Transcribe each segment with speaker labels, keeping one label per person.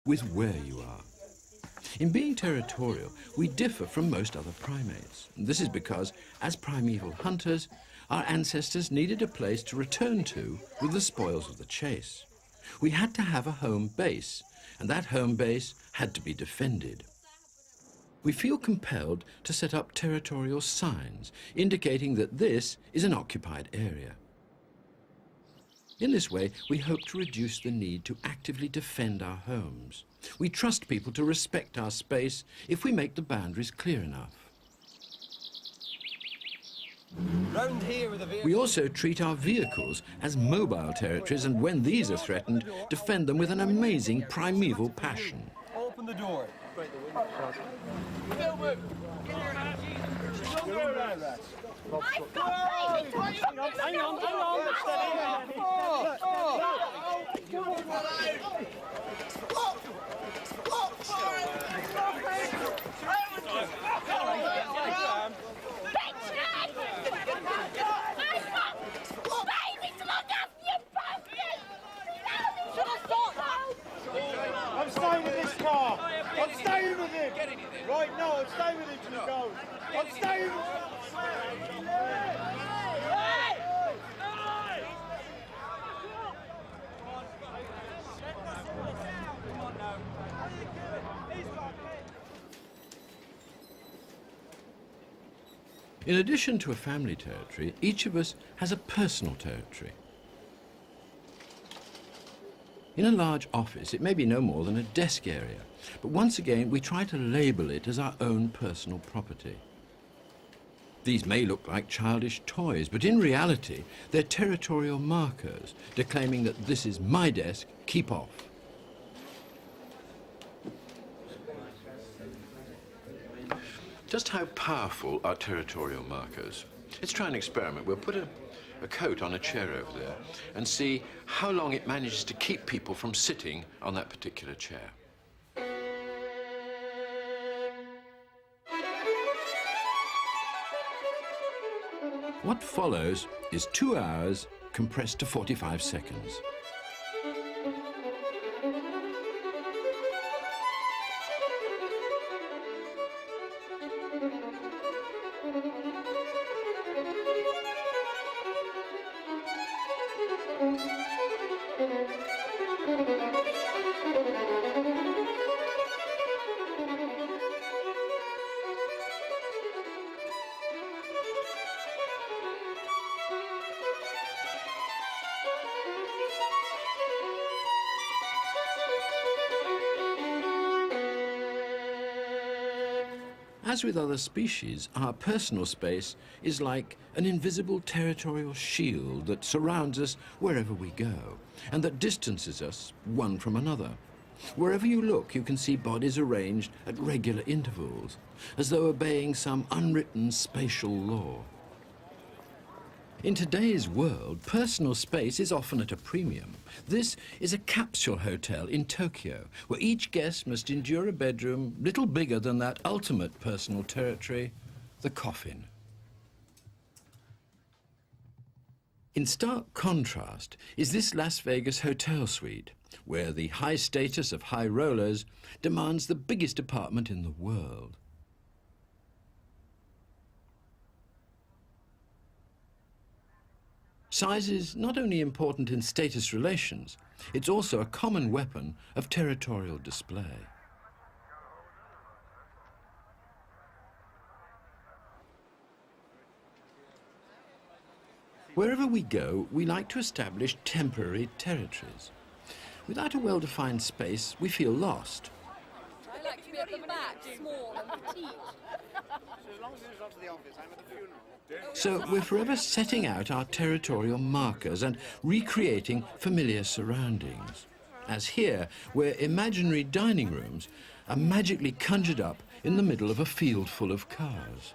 Speaker 1: with where you are. In being territorial, we differ from most other primates. This is because, as primeval hunters, our ancestors needed a place to return to with the spoils of the chase. We had to have a home base, and that home base had to be defended. We feel compelled to set up territorial signs, indicating that this is an occupied area. In this way, we hope to reduce the need to actively defend our homes. We trust people to respect our space if we make the boundaries clear enough.
Speaker 2: Round here with
Speaker 1: We also treat our vehicles as mobile territories, and when these are threatened, defend them with an amazing primeval passion.
Speaker 2: Open the door. Hang on.
Speaker 3: I'm staying with this car. I'm staying with him. Right, no, I'm staying with him till he goes. I'm staying with him.
Speaker 1: In addition to a family territory, each of us has a personal territory. In a large office, it may be no more than a desk area, but once again, we try to label it as our own personal property. These may look like childish toys, but in reality, they're territorial markers, declaiming that this is my desk, keep off. Just how powerful are territorial markers? Let's try an experiment. We'll put a coat on a chair over there and see how long it manages to keep people from sitting on that particular chair. What follows is 2 hours compressed to 45 seconds. As with other species, our personal space is like an invisible territorial shield that surrounds us wherever we go, and that distances us one from another. Wherever you look, you can see bodies arranged at regular intervals, as though obeying some unwritten spatial law. In today's world, personal space is often at a premium. This is a capsule hotel in Tokyo, where each guest must endure a bedroom little bigger than that ultimate personal territory, the coffin. In stark contrast is this Las Vegas hotel suite, where the high status of high rollers demands the biggest apartment in the world. Size is not only important in status relations, it's also a common weapon of territorial display. Wherever we go, we like to establish temporary territories. Without a well-defined space, we feel lost.
Speaker 4: I like to be at the back, small and petite.
Speaker 3: So as long as it's not to the office, I'm at the funeral.
Speaker 1: So we're forever setting out our territorial markers and recreating familiar surroundings. As here, where imaginary dining rooms are magically conjured up in the middle of a field full of cars.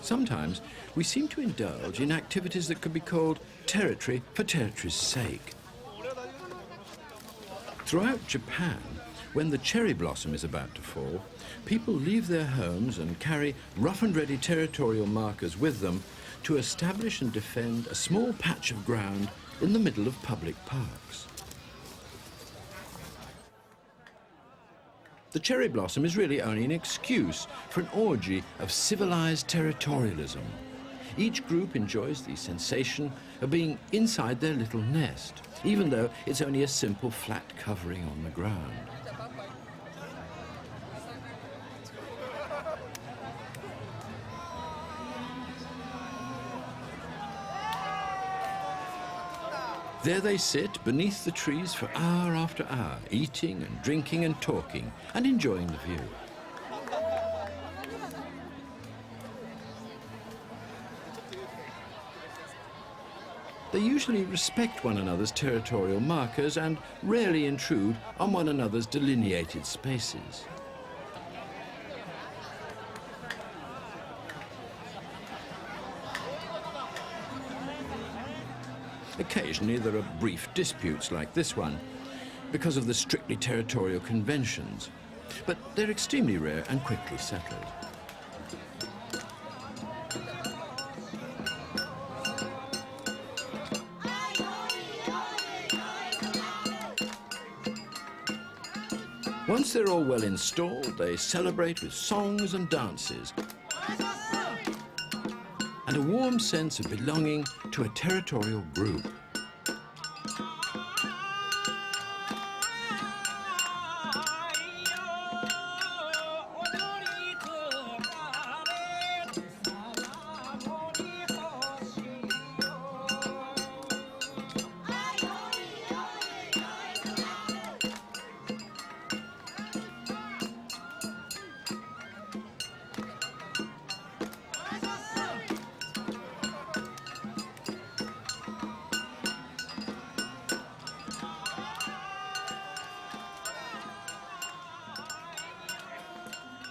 Speaker 1: Sometimes we seem to indulge in activities that could be called territory for territory's sake. Throughout Japan, When the cherry blossom is about to fall, people leave their homes and carry rough and ready territorial markers with them to establish and defend a small patch of ground in the middle of public parks. The cherry blossom is really only an excuse for an orgy of civilized territorialism. Each group enjoys the sensation of being inside their little nest, even though it's only a simple flat covering on the ground. There they sit beneath the trees for hour after hour, eating and drinking and talking and enjoying the view. They usually respect one another's territorial markers and rarely intrude on one another's delineated spaces. Occasionally there are brief disputes like this one because of the strictly territorial conventions, but they're extremely rare and quickly settled. Once they're all well installed, they celebrate with songs and dances and a warm sense of belonging to a territorial group.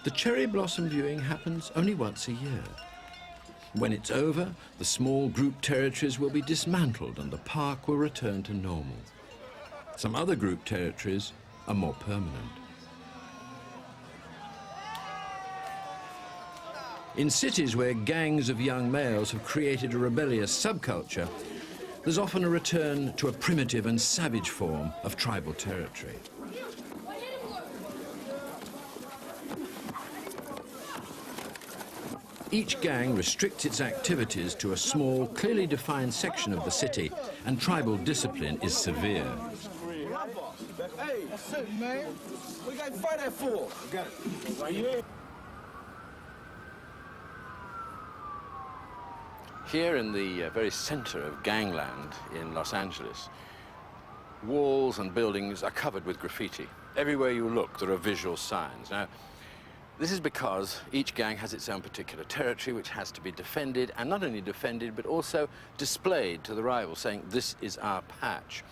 Speaker 1: The cherry blossom viewing happens only once a year. When it's over, the small group territories will be dismantled and the park will return to normal. Some other group territories are more permanent. In cities where gangs of young males have created a rebellious subculture, there's often a return to a primitive and savage form of tribal territory. Each gang restricts its activities to a small, clearly defined section of the city, and tribal discipline is severe.
Speaker 3: Hey, that's it, man. What you got to fight that for? Got it. Right here.
Speaker 1: Here in the very center of gangland in Los Angeles, walls and buildings are covered with graffiti. Everywhere you look, there are visual signs. Now, this is because each gang has its own particular territory which has to be defended, and not only defended, but also displayed to the rivals, saying, this is our patch.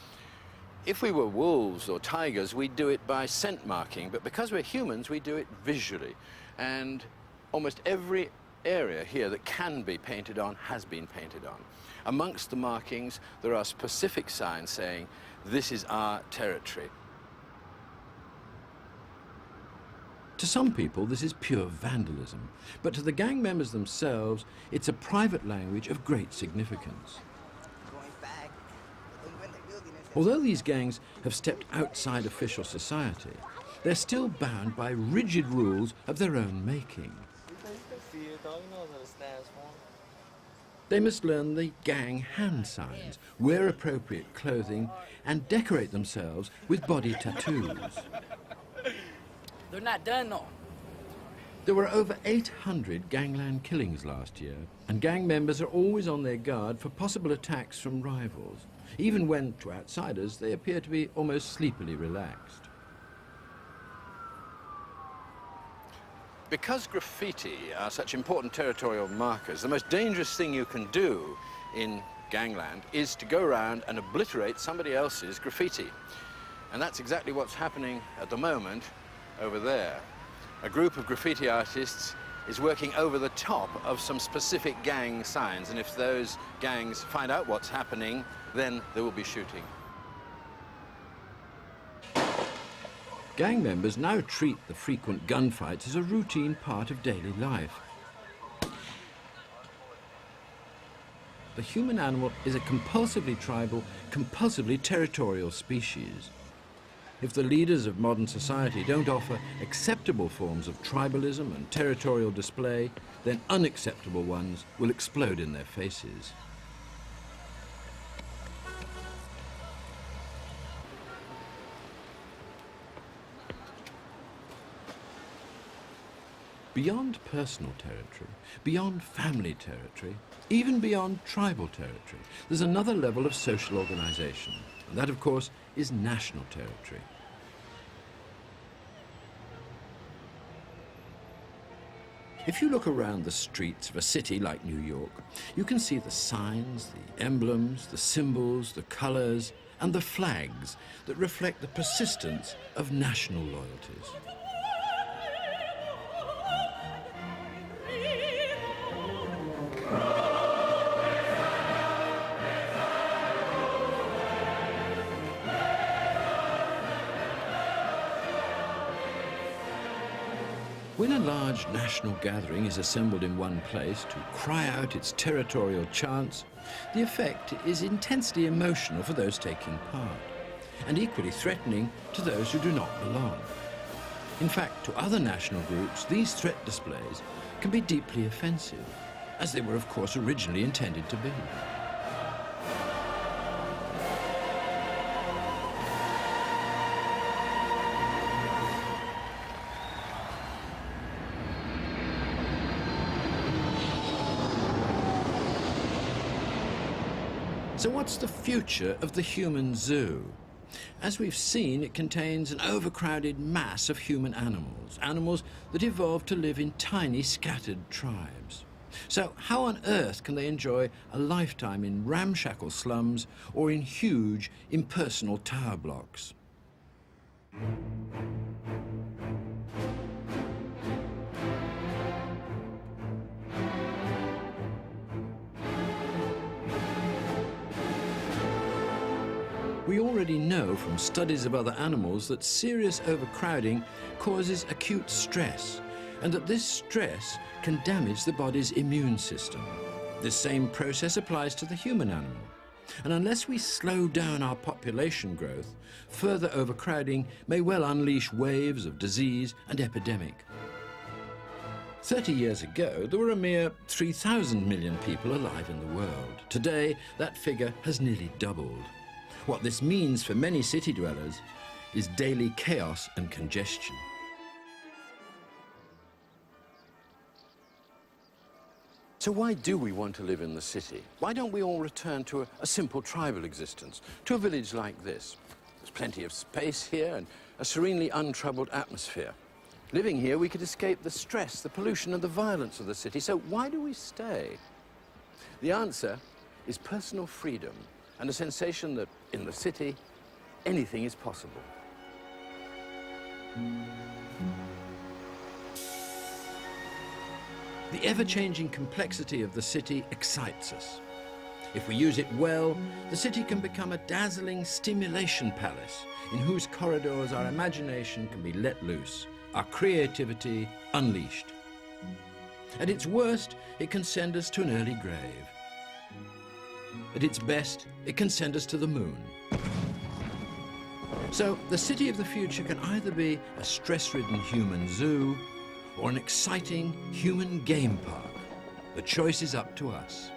Speaker 1: If we were wolves or tigers, we'd do it by scent marking, but because we're humans, we do it visually. And almost every area here that can be painted on has been painted on. Amongst the markings, there are specific signs saying, this is our territory. To some people, this is pure vandalism, but to the gang members themselves, it's a private language of great significance. Although these gangs have stepped outside official society, they're still bound by rigid rules of their own making. They must learn the gang hand signs, wear appropriate clothing, and decorate themselves with body tattoos.
Speaker 5: They're not done though.
Speaker 1: There were over 800 gangland killings last year, and gang members are always on their guard for possible attacks from rivals, even when, to outsiders, they appear to be almost sleepily relaxed. Because graffiti are such important territorial markers, the most dangerous thing you can do in gangland is to go around and obliterate somebody else's graffiti. And that's exactly what's happening at the moment over there. A group of graffiti artists is working over the top of some specific gang signs, and if those gangs find out what's happening, then there will be shooting. Gang members now treat the frequent gunfights as a routine part of daily life. The human animal is a compulsively tribal, compulsively territorial species. If the leaders of modern society don't offer acceptable forms of tribalism and territorial display, then unacceptable ones will explode in their faces. Beyond personal territory, beyond family territory, even beyond tribal territory, there's another level of social organization, and that, of course, is national territory. If you look around the streets of a city like New York, you can see the signs, the emblems, the symbols, the colors, and the flags that reflect the persistence of national loyalties. When a large national gathering is assembled in one place to cry out its territorial chants, the effect is intensely emotional for those taking part, and equally threatening to those who do not belong. In fact, to other national groups, these threat displays can be deeply offensive, as they were, of course, originally intended to be. So what's the future of the human zoo? As we've seen, it contains an overcrowded mass of human animals, animals that evolved to live in tiny, scattered tribes. So how on earth can they enjoy a lifetime in ramshackle slums or in huge, impersonal tower blocks? We already know from studies of other animals that serious overcrowding causes acute stress, and that this stress can damage the body's immune system. This same process applies to the human animal. And unless we slow down our population growth, further overcrowding may well unleash waves of disease and epidemic. 30 years ago, there were a mere 3,000 million people alive in the world. Today, that figure has nearly doubled. What this means for many city dwellers is daily chaos and congestion. So why do we want to live in the city? Why don't we all return to a simple tribal existence, to a village like this? There's plenty of space here and a serenely untroubled atmosphere. Living here, we could escape the stress, the pollution and the violence of the city. So why do we stay? The answer is personal freedom and a sensation that in the city, anything is possible. The ever-changing complexity of the city excites us. If we use it well, the city can become a dazzling stimulation palace in whose corridors our imagination can be let loose, our creativity unleashed. At its worst, it can send us to an early grave. At its best, it can send us to the moon. So, the city of the future can either be a stress-ridden human zoo or an exciting human game park. The choice is up to us.